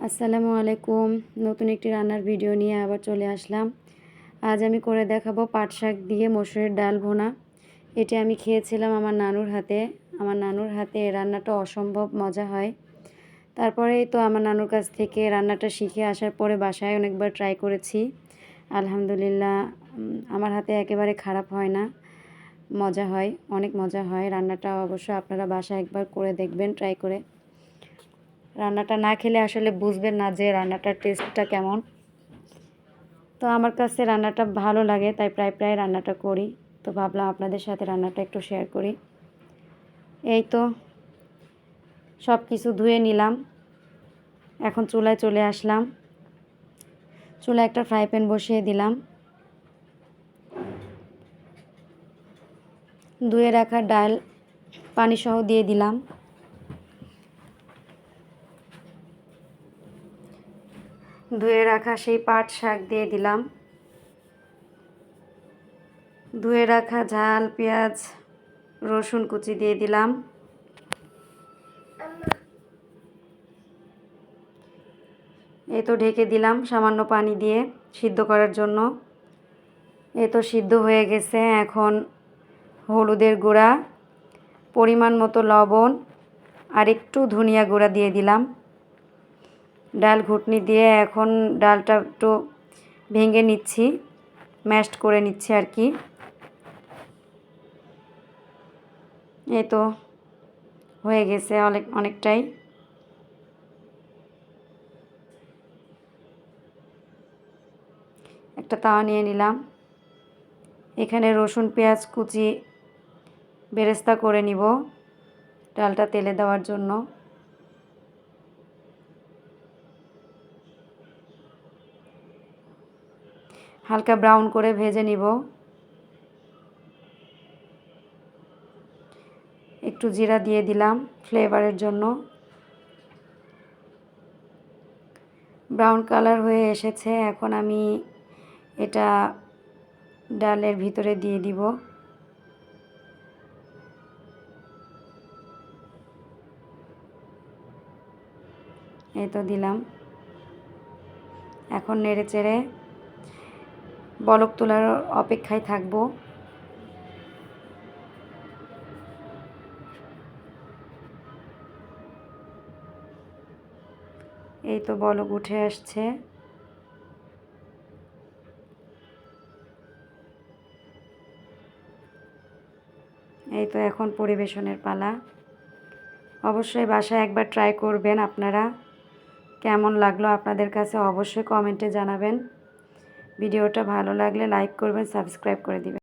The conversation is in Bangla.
আসসালামু আলাইকুম। নতুন একটি রান্নার ভিডিও নিয়ে আবার চলে আসলাম। আজ আমি করে দেখাবো পাট শাক দিয়ে মসুরের ডাল ভুনা। এটি আমি খেয়েছিলাম আমার নানুর হাতে। আমার নানুর হাতে এই রান্নাটা অসম্ভব মজা হয়। তারপরেই তো আমার নানুর কাছ থেকে রান্নাটা শিখে আসার পরে বাসায় অনেকবার ট্রাই করেছি। আলহামদুলিল্লাহ আমার হাতে একেবারে খারাপ হয় না, মজা হয়, অনেক মজা হয়। রান্নাটা অবশ্যই আপনারা বাসায় একবার করে দেখবেন, ট্রাই করে। রান্নাটা না খেলে আসলে বুঝবেন না যে রান্নাটার টেস্টটা কেমন। তো আমার কাছে রান্নাটা ভালো লাগে, তাই প্রায় রান্নাটা করি। তো ভাবলাম আপনাদের সাথে রান্নাটা একটু শেয়ার করি। এই তো সব কিছু ধুয়ে নিলাম, এখন চুলায় চলে আসলাম। চুলায় একটা ফ্রাই প্যান বসিয়ে দিলাম। ধুয়ে রাখা ডাল পানি সহ দিয়ে দিলাম। ধুয়ে রাখা সেই পাট শাক দিয়ে দিলাম। ধুয়ে রাখা ঝাল পেঁয়াজ রসুন কুচি দিয়ে দিলাম। এই তো ঢেকে দিলাম সামান্য পানি দিয়ে সিদ্ধ করার জন্য। এই তো সিদ্ধ হয়ে গেছে। এখন হলুদের গুঁড়া, পরিমাণ মতো লবণ আর একটু ধনিয়া গুঁড়া দিয়ে দিলাম। ডাল ঘুটনি দিয়ে এখন ডালটা একটু ভেঙে নিচ্ছি, ম্যাশড করে নিচ্ছি আর কি। এই তো হয়ে গেছে অনেকটাই। একটা তাওয়া নিয়ে নিলাম। এখানে রসুন পেঁয়াজ কুচি বেরেস্তা করে নিব ডালটা তেলে দেওয়ার জন্য। হালকা ব্রাউন করে ভেজে নিব। একটু জিরা দিয়ে দিলাম ফ্লেভারের জন্য। ব্রাউন কালার হয়ে এসেছে। এখন আমি এটা ডালের ভিতরে দিয়ে দিব। এই তো দিলাম। এখন নেড়ে চেড়ে বলক তোলার অপেক্ষায় থাকবো। এই তো বলক উঠে আসছে। এই তো এখন পরিবেশনের পালা। অবশ্যই বাসায় একবার ট্রাই করবেন আপনারা। কেমন লাগলো আপনাদের কাছে অবশ্যই কমেন্টে জানাবেন। ভিডিওটা ভালো লাগলে লাইক করবেন, সাবস্ক্রাইব করে দিবেন।